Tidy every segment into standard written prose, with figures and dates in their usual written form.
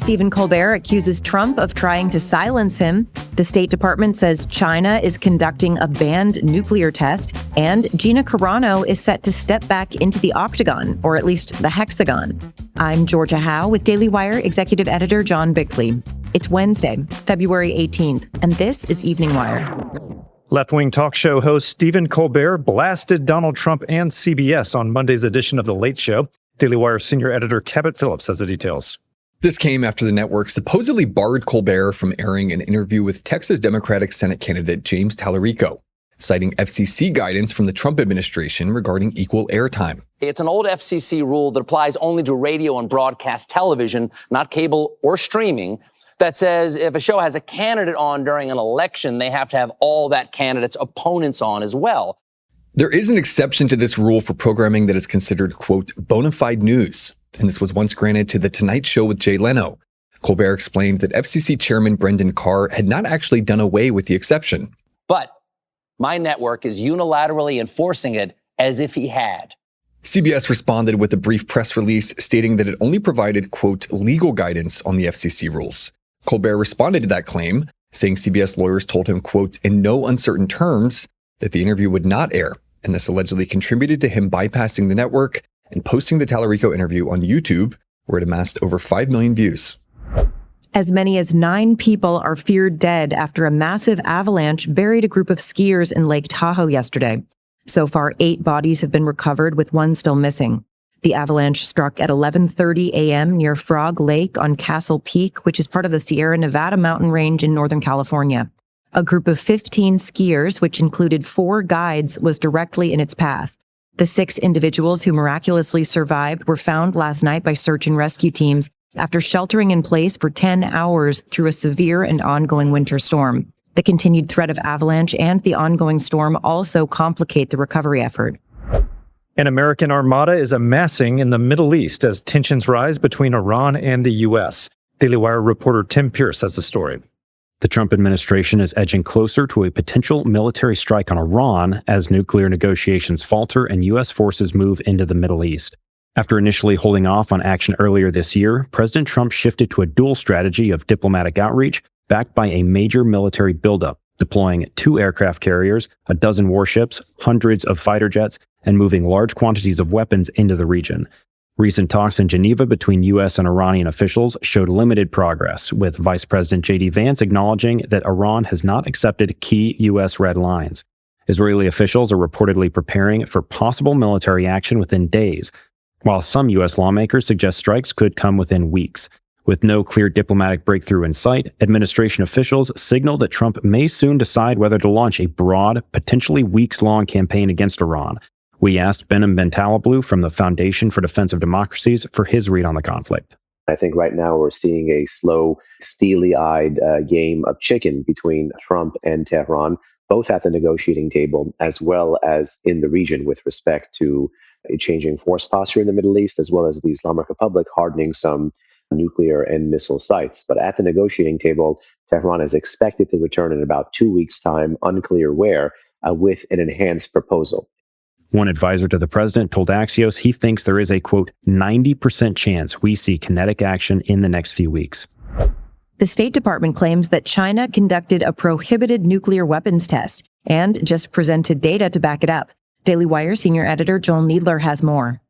Stephen Colbert accuses Trump of trying to silence him. The State Department says China is conducting a banned nuclear test. And Gina Carano is set to step back into the octagon, or at least the hexagon. I'm Georgia Howe with Daily Wire Executive Editor John Bickley. It's Wednesday, February 18th, and this is Evening Wire. Left-wing talk show host Stephen Colbert blasted Donald Trump and CBS on Monday's edition of The Late Show. Daily Wire senior editor Cabot Phillips has the details. This came after the network supposedly barred Colbert from airing an interview with Texas Democratic Senate candidate James Tallarico, citing FCC guidance from the Trump administration regarding equal airtime. It's an old FCC rule that applies only to radio and broadcast television, not cable or streaming, that says if a show has a candidate on during an election, they have to have all that candidate's opponents on as well. There is an exception to this rule for programming that is considered, quote, bona fide news. And this was once granted to The Tonight Show with Jay Leno. Colbert explained that FCC Chairman Brendan Carr had not actually done away with the exception. But my network is unilaterally enforcing it as if he had. CBS responded with a brief press release stating that it only provided, quote, legal guidance on the FCC rules. Colbert responded to that claim, saying CBS lawyers told him, quote, in no uncertain terms, that the interview would not air. And this allegedly contributed to him bypassing the network and posting the Tallarico interview on YouTube, where it amassed over 5 million views. As many as 9 people are feared dead after a massive avalanche buried a group of skiers in Lake Tahoe yesterday. So far, 8 bodies have been recovered, with 1 still missing. The avalanche struck at 11:30 a.m. near Frog Lake on Castle Peak, which is part of the Sierra Nevada mountain range in Northern California. A group of 15 skiers, which included 4 guides, was directly in its path. The 6 individuals who miraculously survived were found last night by search and rescue teams after sheltering in place for 10 hours through a severe and ongoing winter storm. The continued threat of avalanche and the ongoing storm also complicate the recovery effort. An American armada is amassing in the Middle East as tensions rise between Iran and the U.S. Daily Wire reporter Tim Pierce has the story. The Trump administration is edging closer to a potential military strike on Iran as nuclear negotiations falter and U.S. forces move into the Middle East. After initially holding off on action earlier this year, President Trump shifted to a dual strategy of diplomatic outreach backed by a major military buildup, deploying 2 aircraft carriers, a dozen warships, hundreds of fighter jets, and moving large quantities of weapons into the region. Recent talks in Geneva between U.S. and Iranian officials showed limited progress, with Vice President J.D. Vance acknowledging that Iran has not accepted key U.S. red lines. Israeli officials are reportedly preparing for possible military action within days, while some U.S. lawmakers suggest strikes could come within weeks. With no clear diplomatic breakthrough in sight, administration officials signal that Trump may soon decide whether to launch a broad, potentially weeks-long campaign against Iran. We asked Behnam Bentaleblu from the Foundation for Defense of Democracies for his read on the conflict. I think right now we're seeing a slow, steely-eyed game of chicken between Trump and Tehran, both at the negotiating table as well as in the region with respect to a changing force posture in the Middle East, as well as the Islamic Republic hardening some nuclear and missile sites. But at the negotiating table, Tehran is expected to return in about 2 weeks' time, unclear where, with an enhanced proposal. One advisor to the president told Axios he thinks there is a, quote, 90% chance we see kinetic action in the next few weeks. The State Department claims that China conducted a prohibited nuclear weapons test and just presented data to back it up. Daily Wire senior editor Joel Needler has more.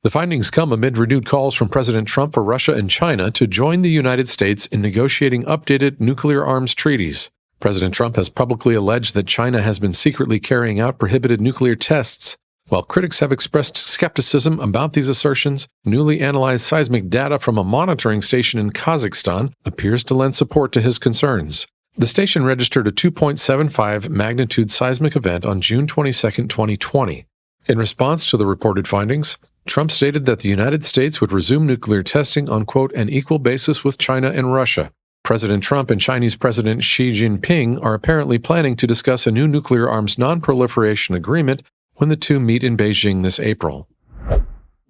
The findings come amid renewed calls from President Trump for Russia and China to join the United States in negotiating updated nuclear arms treaties. President Trump has publicly alleged that China has been secretly carrying out prohibited nuclear tests. While critics have expressed skepticism about these assertions, newly analyzed seismic data from a monitoring station in Kazakhstan appears to lend support to his concerns. The station registered a 2.75 magnitude seismic event on June 22, 2020. In response to the reported findings, Trump stated that the United States would resume nuclear testing on, quote, an equal basis with China and Russia. President Trump and Chinese President Xi Jinping are apparently planning to discuss a new nuclear arms non-proliferation agreement when the two meet in Beijing this April.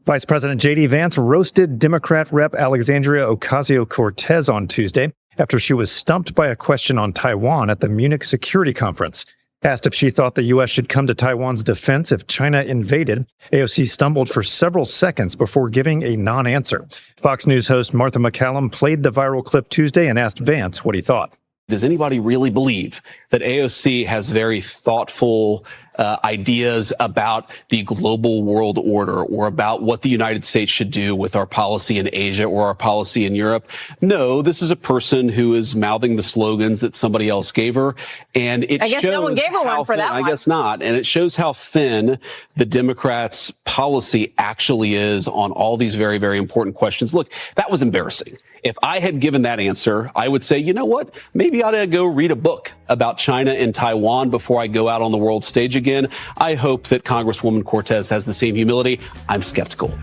Vice President J.D. Vance roasted Democrat Rep. Alexandria Ocasio-Cortez on Tuesday after she was stumped by a question on Taiwan at the Munich Security Conference. Asked if she thought the U.S. should come to Taiwan's defense if China invaded, AOC stumbled for several seconds before giving a non-answer. Fox News host Martha McCallum played the viral clip Tuesday and asked Vance what he thought. Does anybody really believe that AOC has very thoughtful ideas about the global world order or about what the United States should do with our policy in Asia or our policy in Europe? No, this is a person who is mouthing the slogans that somebody else gave her. And it I guess no one gave her one for that one. I guess not. And it shows how thin the Democrats' policy actually is on all these very, very important questions. Look, that was embarrassing. If I had given that answer, I would say, you know what? Maybe I ought to go read a book about China and Taiwan before I go out on the world stage again. I hope that Congresswoman Cortez has the same humility. I'm skeptical.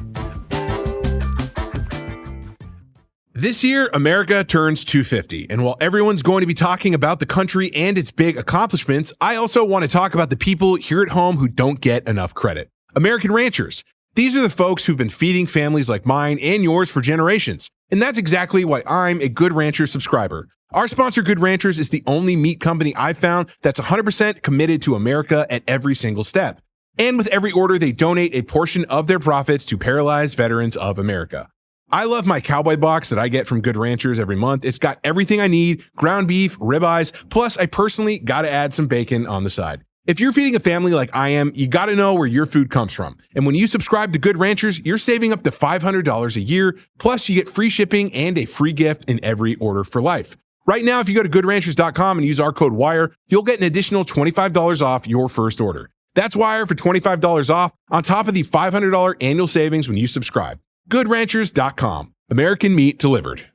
This year, America turns 250, and while everyone's going to be talking about the country and its big accomplishments, I also want to talk about the people here at home who don't get enough credit. American ranchers. These are the folks who've been feeding families like mine and yours for generations. And that's exactly why I'm a Good Rancher subscriber. Our sponsor, Good Ranchers, is the only meat company I've found that's 100% committed to America at every single step. And with every order, they donate a portion of their profits to paralyzed veterans of America. I love my cowboy box that I get from Good Ranchers every month. It's got everything I need, ground beef, ribeyes, plus I personally got to add some bacon on the side. If you're feeding a family like I am, you got to know where your food comes from. And when you subscribe to Good Ranchers, you're saving up to $500 a year. Plus, you get free shipping and a free gift in every order for life. Right now, if you go to goodranchers.com and use our code WIRE, you'll get an additional $25 off your first order. That's WIRE for $25 off on top of the $500 annual savings when you subscribe. Goodranchers.com. American meat delivered.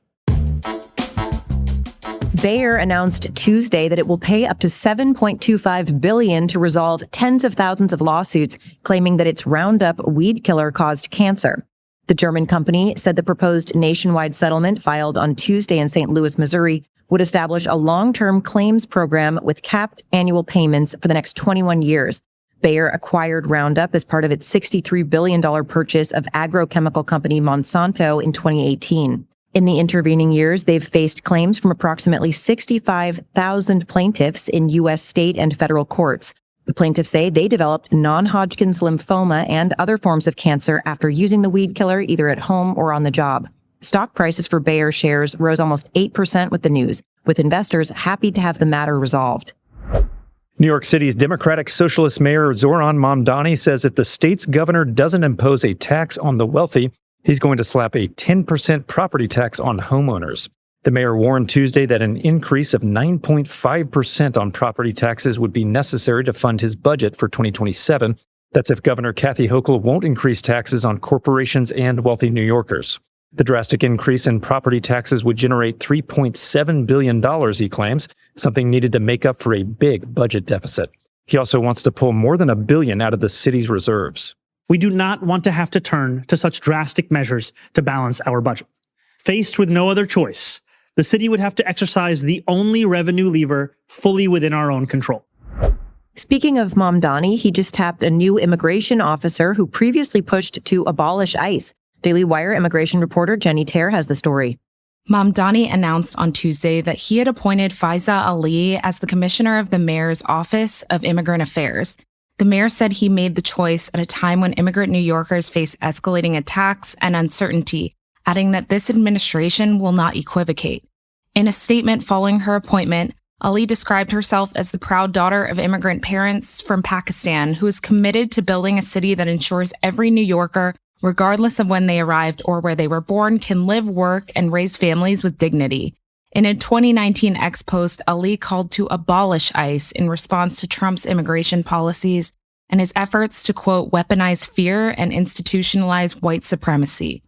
Bayer announced Tuesday that it will pay up to $7.25 billion to resolve tens of thousands of lawsuits claiming that its Roundup weed killer caused cancer. The German company said the proposed nationwide settlement filed on Tuesday in St. Louis, Missouri, would establish a long-term claims program with capped annual payments for the next 21 years. Bayer acquired Roundup as part of its $63 billion purchase of agrochemical company Monsanto in 2018. In the intervening years, they've faced claims from approximately 65,000 plaintiffs in U.S. state and federal courts. The plaintiffs say they developed non-Hodgkin's lymphoma and other forms of cancer after using the weed killer either at home or on the job. Stock prices for Bayer shares rose almost 8% with the news, with investors happy to have the matter resolved. New York City's Democratic Socialist Mayor Zoran Mamdani says if the state's governor doesn't impose a tax on the wealthy, he's going to slap a 10% property tax on homeowners. The mayor warned Tuesday that an increase of 9.5% on property taxes would be necessary to fund his budget for 2027. That's if Governor Kathy Hochul won't increase taxes on corporations and wealthy New Yorkers. The drastic increase in property taxes would generate $3.7 billion, he claims, something needed to make up for a big budget deficit. He also wants to pull more than $1 billion out of the city's reserves. We do not want to have to turn to such drastic measures to balance our budget. Faced with no other choice, the city would have to exercise the only revenue lever fully within our own control. Speaking of Mamdani, he just tapped a new immigration officer who previously pushed to abolish ICE. Daily Wire immigration reporter Jenny Terr has the story. Mamdani announced on Tuesday that he had appointed Faiza Ali as the commissioner of the mayor's Office of Immigrant Affairs. The mayor said he made the choice at a time when immigrant New Yorkers face escalating attacks and uncertainty, adding that this administration will not equivocate. In a statement following her appointment, Ali described herself as the proud daughter of immigrant parents from Pakistan who is committed to building a city that ensures every New Yorker, regardless of when they arrived or where they were born, can live, work, and raise families with dignity. In a 2019 X post, Ali called to abolish ICE in response to Trump's immigration policies and his efforts to, quote, weaponize fear and institutionalize white supremacy.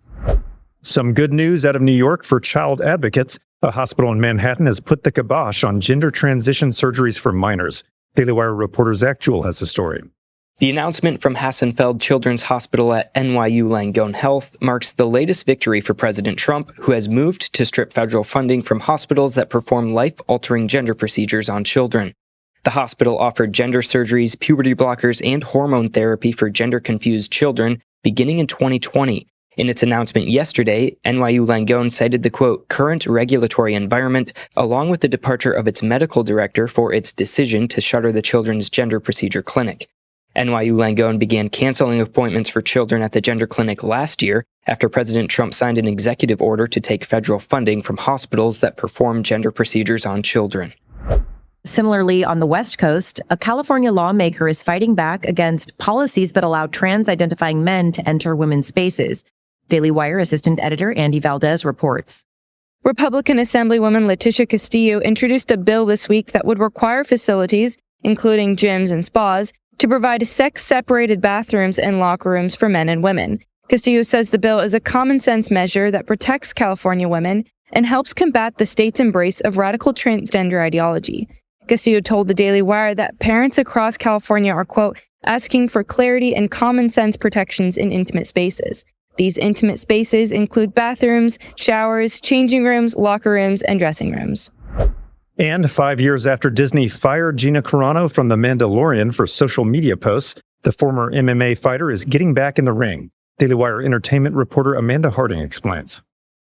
Some good news out of New York for child advocates. A hospital in Manhattan has put the kibosh on gender transition surgeries for minors. Daily Wire reporter Zach Jewell has the story. The announcement from Hassenfeld Children's Hospital at NYU Langone Health marks the latest victory for President Trump, who has moved to strip federal funding from hospitals that perform life-altering gender procedures on children. The hospital offered gender surgeries, puberty blockers, and hormone therapy for gender-confused children beginning in 2020, In its announcement yesterday, NYU Langone cited the, quote, current regulatory environment, along with the departure of its medical director for its decision to shutter the Children's Gender Procedure Clinic. NYU Langone began canceling appointments for children at the gender clinic last year after President Trump signed an executive order to take federal funding from hospitals that perform gender procedures on children. Similarly, on the West Coast, a California lawmaker is fighting back against policies that allow trans-identifying men to enter women's spaces. Daily Wire assistant editor Andy Valdez reports. Republican Assemblywoman Leticia Castillo introduced a bill this week that would require facilities, including gyms and spas, to provide sex-separated bathrooms and locker rooms for men and women. Castillo says the bill is a common-sense measure that protects California women and helps combat the state's embrace of radical transgender ideology. Castillo told the Daily Wire that parents across California are, quote, asking for clarity and common-sense protections in intimate spaces. These intimate spaces include bathrooms, showers, changing rooms, locker rooms, and dressing rooms. And 5 years after Disney fired Gina Carano from The Mandalorian for social media posts, the former MMA fighter is getting back in the ring. Daily Wire entertainment reporter Amanda Harding explains.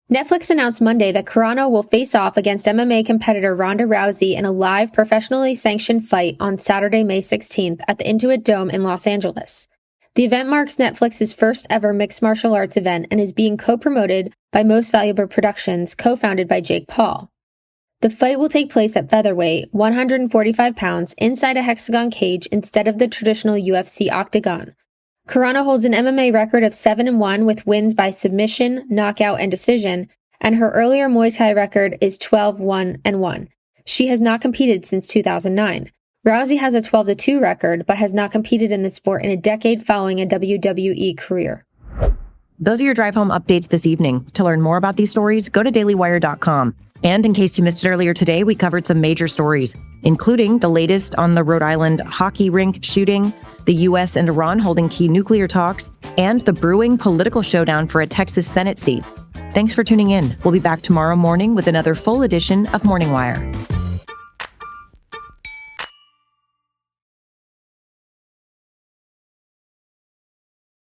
Netflix announced Monday that Carano will face off against MMA competitor Ronda Rousey in a live, professionally sanctioned fight on Saturday, May 16th at the Intuit Dome in Los Angeles. The event marks Netflix's first ever mixed martial arts event and is being co-promoted by Most Valuable Productions, co-founded by Jake Paul. The fight will take place at featherweight, 145 pounds, inside a hexagon cage instead of the traditional UFC octagon. Carano holds an MMA record of 7-1 with wins by submission, knockout, and decision, and her earlier Muay Thai record is 12-1-1. She has not competed since 2009. Rousey has a 12-2 record, but has not competed in the sport in a decade following a WWE career. Those are your drive home updates this evening. To learn more about these stories, go to dailywire.com. And in case you missed it earlier today, we covered some major stories, including the latest on the Rhode Island hockey rink shooting, the U.S. and Iran holding key nuclear talks, and the brewing political showdown for a Texas Senate seat. Thanks for tuning in. We'll be back tomorrow morning with another full edition of Morning Wire.